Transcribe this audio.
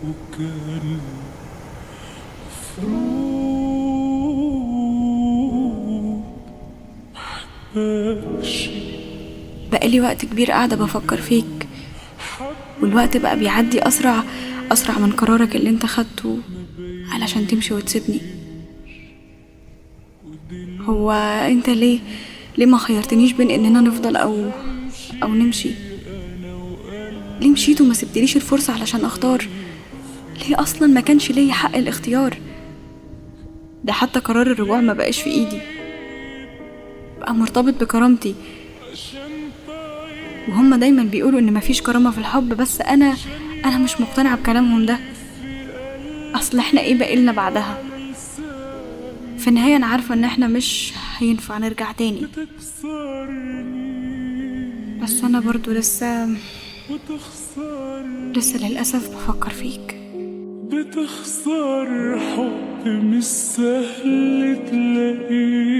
وكان ماشي. بقالي وقت كبير قاعدة بفكر فيك، والوقت بقى بيعدي أسرع أسرع من قرارك اللي انت خدته علشان تمشي وتسيبني. هو انت ليه ما خيرتنيش بين اننا نفضل او نمشي؟ ليه مشيت وما سبتليش الفرصة علشان اختار؟ ليه اصلا ما كانش ليا حق الاختيار؟ ده حتى قرار الرجوع ما بقاش في ايدي، بقى مرتبط بكرامتي. وهم دايما بيقولوا ان مفيش كرامة في الحب، بس انا مش مقتنعة بكلامهم ده. اصل احنا ايه بقيلنا بعدها؟ في النهاية انا عارفة ان احنا مش هينفع نرجع تاني، بس انا برضو لسه للأسف بفكر فيك. بتخسر حب مش سهل تلاقيه.